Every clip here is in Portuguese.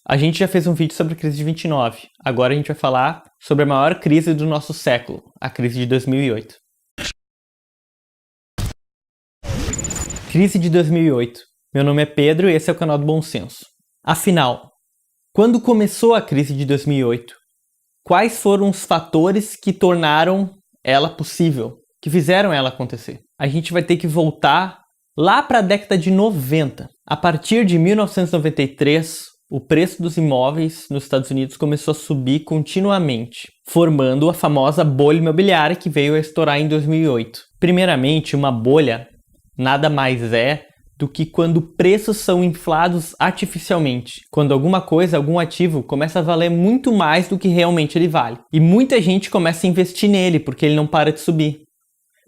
A gente já fez um vídeo sobre a crise de 29. Agora a gente vai falar sobre a maior crise do nosso século, a crise de 2008. Crise de 2008. Meu nome é Pedro e esse é o canal do Bom Senso. Afinal, quando começou a crise de 2008? Quais foram os fatores que tornaram ela possível, que fizeram ela acontecer? A gente vai ter que voltar lá para a década de 90. A partir de 1993, o preço dos imóveis nos Estados Unidos começou a subir continuamente, formando a famosa bolha imobiliária que veio a estourar em 2008. Primeiramente, uma bolha nada mais é do que quando preços são inflados artificialmente. Quando alguma coisa, algum ativo, começa a valer muito mais do que realmente ele vale. E muita gente começa a investir nele porque ele não para de subir.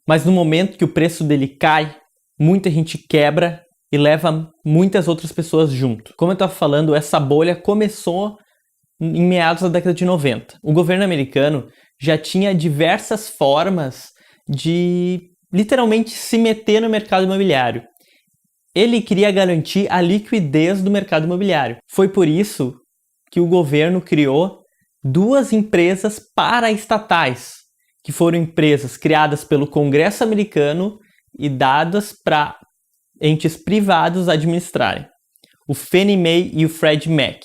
Mas no momento que o preço dele cai, muita gente quebra e leva muitas outras pessoas junto. Como eu estava falando, essa bolha começou em meados da década de 90. O governo americano já tinha diversas formas de literalmente se meter no mercado imobiliário. Ele queria garantir a liquidez do mercado imobiliário. Foi por isso que o governo criou duas empresas paraestatais, que foram empresas criadas pelo Congresso americano e dadas para entes privados administrarem. O Fannie Mae e o Freddie Mac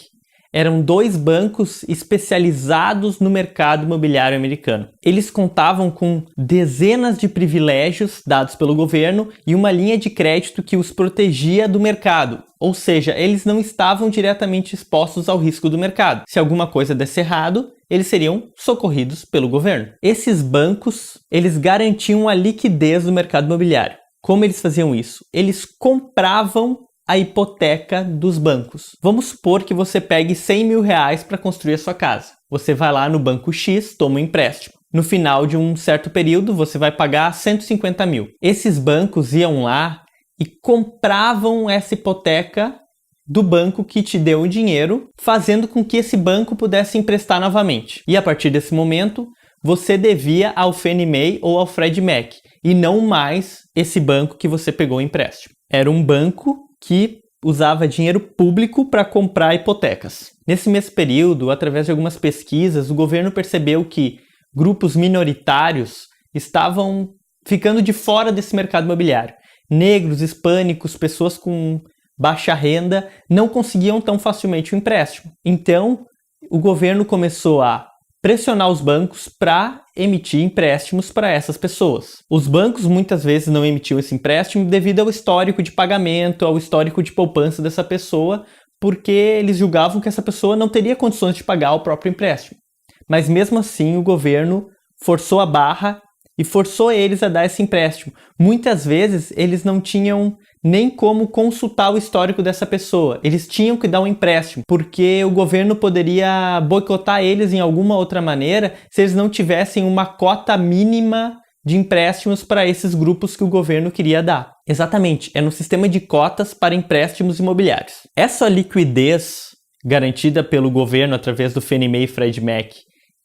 eram dois bancos especializados no mercado imobiliário americano. Eles contavam com dezenas de privilégios dados pelo governo e uma linha de crédito que os protegia do mercado. Ou seja, eles não estavam diretamente expostos ao risco do mercado. Se alguma coisa desse errado, eles seriam socorridos pelo governo. Esses bancos, eles garantiam a liquidez do mercado imobiliário. Como eles faziam isso? Eles compravam a hipoteca dos bancos. Vamos supor que você pegue 100 mil reais para construir a sua casa. Você vai lá no banco X, toma um empréstimo. No final de um certo período, você vai pagar 150 mil. Esses bancos iam lá e compravam essa hipoteca do banco que te deu o dinheiro, fazendo com que esse banco pudesse emprestar novamente. E a partir desse momento, você devia ao Fannie Mae ou ao Freddie Mac, e não mais esse banco que você pegou o empréstimo. Era um banco que usava dinheiro público para comprar hipotecas. Nesse mesmo período, através de algumas pesquisas, o governo percebeu que grupos minoritários estavam ficando de fora desse mercado imobiliário. Negros, hispânicos, pessoas com baixa renda não conseguiam tão facilmente o empréstimo. Então, o governo começou a pressionar os bancos para emitir empréstimos para essas pessoas. Os bancos muitas vezes não emitiam esse empréstimo devido ao histórico de pagamento, ao histórico de poupança dessa pessoa, porque eles julgavam que essa pessoa não teria condições de pagar o próprio empréstimo. Mas mesmo assim o governo forçou a barra e forçou eles a dar esse empréstimo. Muitas vezes eles não tinham nem como consultar o histórico dessa pessoa. Eles tinham que dar um empréstimo, porque o governo poderia boicotar eles em alguma outra maneira se eles não tivessem uma cota mínima de empréstimos para esses grupos que o governo queria dar. Exatamente, é no sistema de cotas para empréstimos imobiliários. Essa liquidez garantida pelo governo através do Fannie Mae e Freddie Mac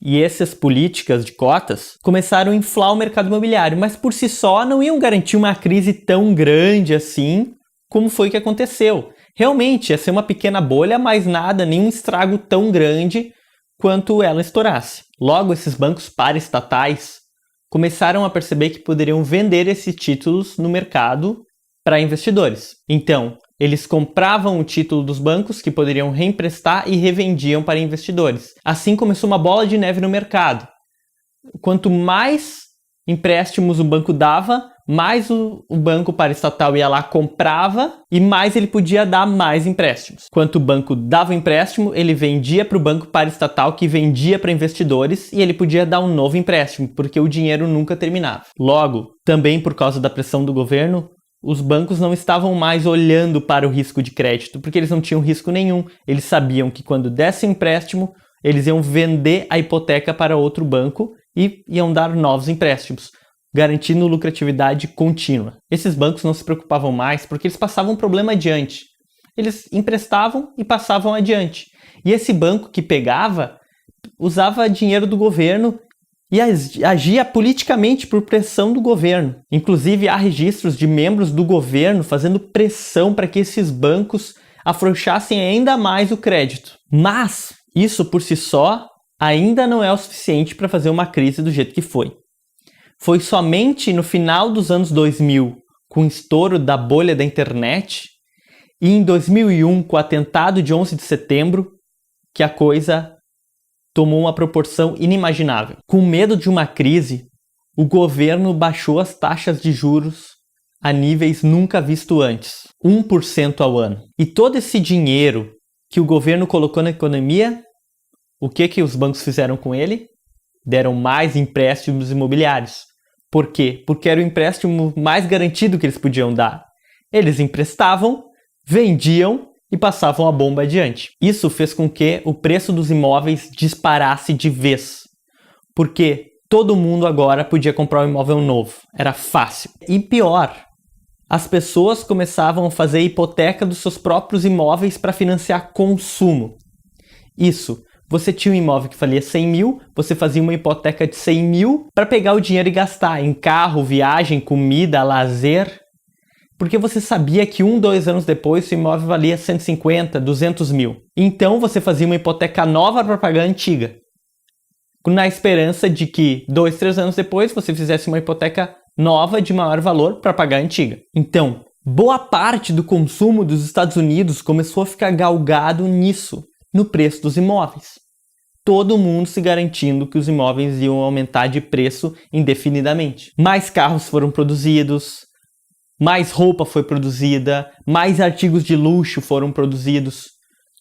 e essas políticas de cotas começaram a inflar o mercado imobiliário, mas por si só não iam garantir uma crise tão grande assim como foi que aconteceu. Realmente ia ser uma pequena bolha, mas nada, nenhum estrago tão grande quanto ela estourasse. Logo, esses bancos paraestatais começaram a perceber que poderiam vender esses títulos no mercado para investidores. Então, eles compravam o título dos bancos que poderiam reemprestar e revendiam para investidores. Assim começou uma bola de neve no mercado. Quanto mais empréstimos o banco dava, mais o banco paraestatal ia lá, comprava e mais ele podia dar mais empréstimos. Quanto o banco dava empréstimo, ele vendia para o banco paraestatal que vendia para investidores e ele podia dar um novo empréstimo, porque o dinheiro nunca terminava. Logo, também por causa da pressão do governo, os bancos não estavam mais olhando para o risco de crédito, porque eles não tinham risco nenhum. Eles sabiam que quando desse empréstimo, eles iam vender a hipoteca para outro banco e iam dar novos empréstimos, garantindo lucratividade contínua. Esses bancos não se preocupavam mais porque eles passavam o problema adiante. Eles emprestavam e passavam adiante. E esse banco que pegava, usava dinheiro do governo e agia politicamente por pressão do governo. Inclusive, há registros de membros do governo fazendo pressão para que esses bancos afrouxassem ainda mais o crédito. Mas isso por si só ainda não é o suficiente para fazer uma crise do jeito que foi. Foi somente no final dos anos 2000, com o estouro da bolha da internet, e em 2001, com o atentado de 11 de setembro, que a coisa tomou uma proporção inimaginável. Com medo de uma crise, o governo baixou as taxas de juros a níveis nunca vistos antes, 1% ao ano. E todo esse dinheiro que o governo colocou na economia, o que os bancos fizeram com ele? Deram mais empréstimos imobiliários. Por quê? Porque era o empréstimo mais garantido que eles podiam dar. Eles emprestavam, vendiam e passavam a bomba adiante. Isso fez com que o preço dos imóveis disparasse de vez. Porque todo mundo agora podia comprar um imóvel novo. Era fácil. E pior, as pessoas começavam a fazer hipoteca dos seus próprios imóveis para financiar consumo. Isso, você tinha um imóvel que valia 100 mil, você fazia uma hipoteca de 100 mil para pegar o dinheiro e gastar em carro, viagem, comida, lazer. Porque você sabia que 2 anos depois seu imóvel valia 150, 200 mil. Então você fazia uma hipoteca nova para pagar a antiga, na esperança de que 2, 3 anos depois você fizesse uma hipoteca nova de maior valor para pagar a antiga. Então, boa parte do consumo dos Estados Unidos começou a ficar galgado nisso, no preço dos imóveis. Todo mundo se garantindo que os imóveis iam aumentar de preço indefinidamente. Mais carros foram produzidos, mais roupa foi produzida, mais artigos de luxo foram produzidos.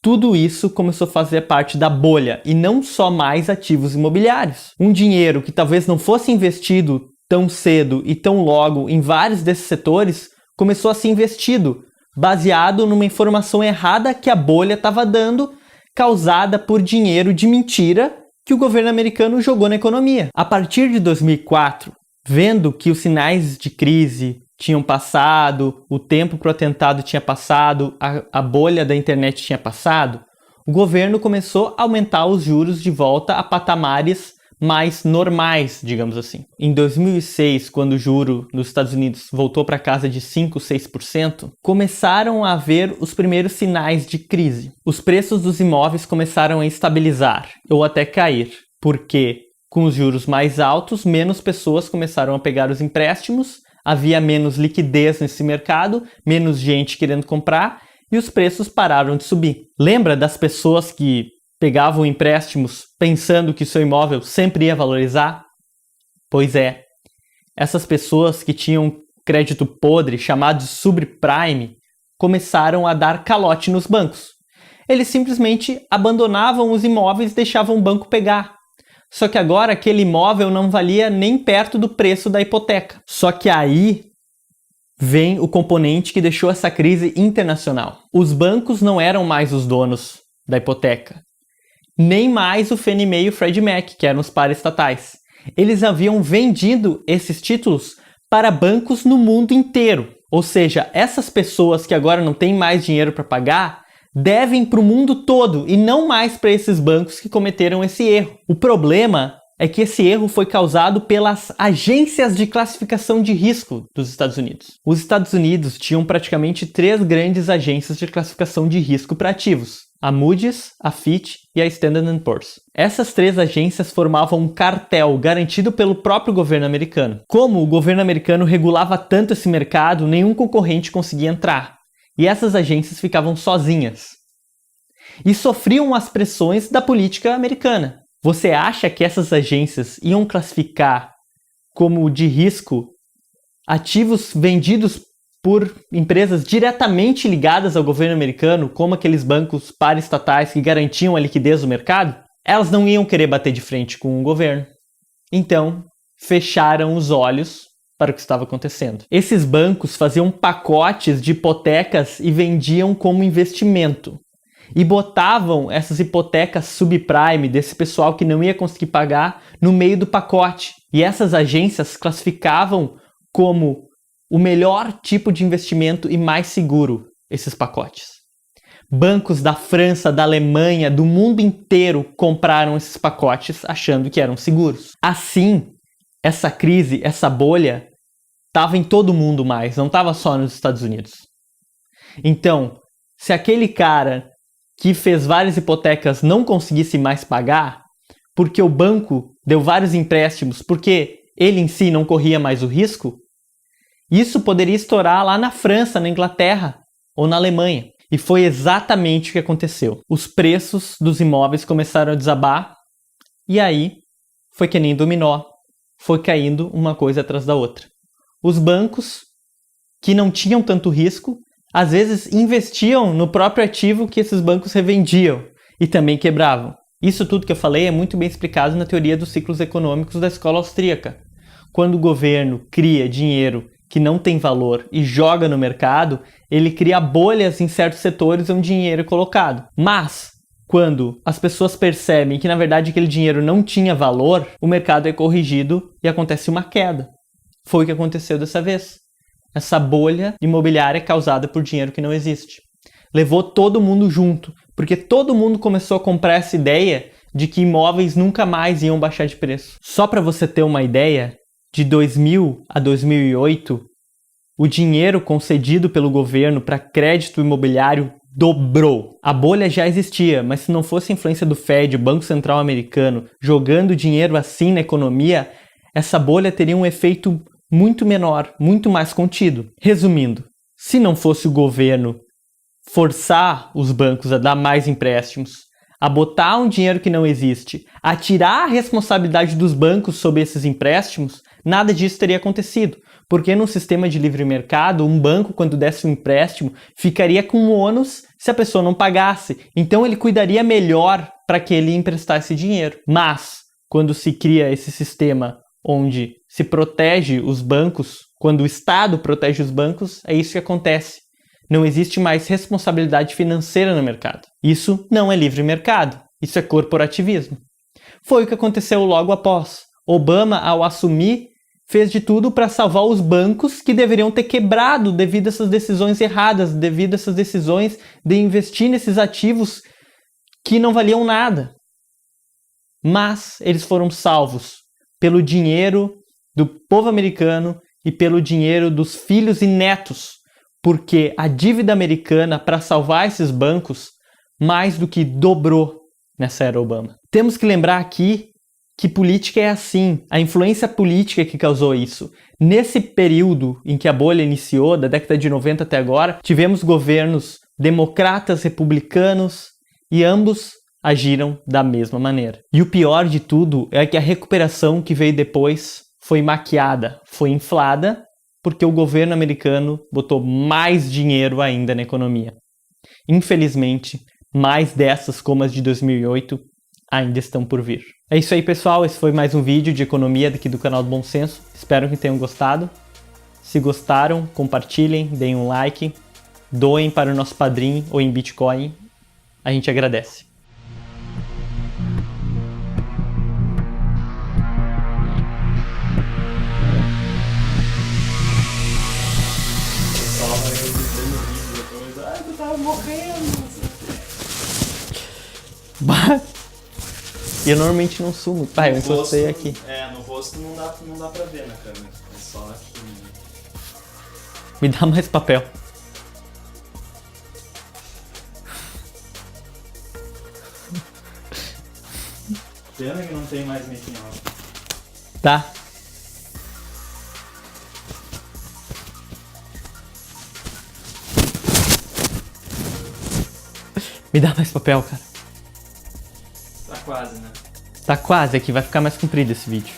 Tudo isso começou a fazer parte da bolha e não só mais ativos imobiliários. Um dinheiro que talvez não fosse investido tão cedo e tão logo em vários desses setores começou a ser investido, baseado numa informação errada que a bolha estava dando, causada por dinheiro de mentira que o governo americano jogou na economia. A partir de 2004, vendo que os sinais de crise tinham passado, o tempo para o atentado tinha passado, a bolha da internet tinha passado, o governo começou a aumentar os juros de volta a patamares mais normais, digamos assim. Em 2006, quando o juro nos Estados Unidos voltou para casa de 5, 6%, começaram a haver os primeiros sinais de crise. Os preços dos imóveis começaram a estabilizar ou até cair, porque com os juros mais altos, menos pessoas começaram a pegar os empréstimos, havia menos liquidez nesse mercado, menos gente querendo comprar e os preços pararam de subir. Lembra das pessoas que pegavam empréstimos pensando que seu imóvel sempre ia valorizar? Pois é, essas pessoas que tinham crédito podre, chamado de subprime, começaram a dar calote nos bancos. Eles simplesmente abandonavam os imóveis e deixavam o banco pegar. Só que agora aquele imóvel não valia nem perto do preço da hipoteca. Só que aí vem o componente que deixou essa crise internacional. Os bancos não eram mais os donos da hipoteca, nem mais o Fannie Mae e o Freddie Mac, que eram os paraestatais. Eles haviam vendido esses títulos para bancos no mundo inteiro. Ou seja, essas pessoas que agora não têm mais dinheiro para pagar devem para o mundo todo e não mais para esses bancos que cometeram esse erro. O problema é que esse erro foi causado pelas agências de classificação de risco dos Estados Unidos. Os Estados Unidos tinham praticamente 3 grandes agências de classificação de risco para ativos: a Moody's, a Fitch e a Standard & Poor's. Essas 3 agências formavam um cartel garantido pelo próprio governo americano. Como o governo americano regulava tanto esse mercado, nenhum concorrente conseguia entrar. E essas agências ficavam sozinhas. E sofriam as pressões da política americana. Você acha que essas agências iam classificar como de risco ativos vendidos por empresas diretamente ligadas ao governo americano, como aqueles bancos paraestatais que garantiam a liquidez do mercado? Elas não iam querer bater de frente com o governo. Então, fecharam os olhos para o que estava acontecendo. Esses bancos faziam pacotes de hipotecas e vendiam como investimento. E botavam essas hipotecas subprime desse pessoal que não ia conseguir pagar no meio do pacote. E essas agências classificavam como o melhor tipo de investimento e mais seguro esses pacotes. Bancos da França, da Alemanha, do mundo inteiro compraram esses pacotes achando que eram seguros. Assim, essa crise, essa bolha, estava em todo mundo mais, não estava só nos Estados Unidos. Então, Se aquele cara que fez várias hipotecas não conseguisse mais pagar, porque o banco deu vários empréstimos, porque ele em si não corria mais o risco, isso poderia estourar lá na França, na Inglaterra ou na Alemanha. E foi exatamente o que aconteceu. Os preços dos imóveis começaram a desabar e aí foi que nem dominó, foi caindo uma coisa atrás da outra. Os bancos, que não tinham tanto risco, às vezes investiam no próprio ativo que esses bancos revendiam e também quebravam. Isso tudo que eu falei é muito bem explicado na teoria dos ciclos econômicos da escola austríaca. Quando o governo cria dinheiro que não tem valor e joga no mercado, ele cria bolhas em certos setores onde o dinheiro é colocado. Mas, quando as pessoas percebem que na verdade aquele dinheiro não tinha valor, o mercado é corrigido e acontece uma queda. Foi o que aconteceu dessa vez. Essa bolha imobiliária causada por dinheiro que não existe. Levou todo mundo junto, porque todo mundo começou a comprar essa ideia de que imóveis nunca mais iam baixar de preço. Só para você ter uma ideia, de 2000 a 2008, o dinheiro concedido pelo governo para crédito imobiliário dobrou. A bolha já existia, mas se não fosse a influência do Fed, o Banco Central Americano, jogando dinheiro assim na economia, essa bolha teria um efeito muito menor, muito mais contido. Resumindo, se não fosse o governo forçar os bancos a dar mais empréstimos, a botar um dinheiro que não existe, a tirar a responsabilidade dos bancos sobre esses empréstimos, nada disso teria acontecido. Porque num sistema de livre mercado, um banco, quando desse um empréstimo, ficaria com um ônus se a pessoa não pagasse. Então ele cuidaria melhor para que ele emprestasse dinheiro. Mas, quando se cria esse sistema onde se protege os bancos, quando o Estado protege os bancos, é isso que acontece. Não existe mais responsabilidade financeira no mercado. Isso não é livre mercado. Isso é corporativismo. Foi o que aconteceu logo após. Obama, ao assumir, fez de tudo para salvar os bancos que deveriam ter quebrado devido a essas decisões erradas, devido a essas decisões de investir nesses ativos que não valiam nada. Mas eles foram salvos pelo dinheiro do povo americano e pelo dinheiro dos filhos e netos, porque a dívida americana para salvar esses bancos mais do que dobrou nessa era Obama. Temos que lembrar aqui que política é assim, a influência política que causou isso. Nesse período em que a bolha iniciou, da década de 90 até agora, tivemos governos democratas, republicanos, e ambos agiram da mesma maneira. E o pior de tudo é que a recuperação que veio depois foi maquiada, foi inflada, porque o governo americano botou mais dinheiro ainda na economia. Infelizmente, mais dessas como as de 2008 ainda estão por vir. É isso aí, pessoal. Esse foi mais um vídeo de economia daqui do canal do Bom Senso. Espero que tenham gostado. Se gostaram, compartilhem, deem um like, doem para o nosso padrinho ou em Bitcoin. A gente agradece. Ai, tu tava morrendo. E eu normalmente não sumo. Pai, eu encostei aqui. É, no rosto não dá pra ver na câmera. É só aqui. Me dá mais papel. Pena que não tem mais making off. Tá. Me dá mais papel, cara. Tá quase, né? Tá quase aqui, vai ficar mais comprido esse vídeo.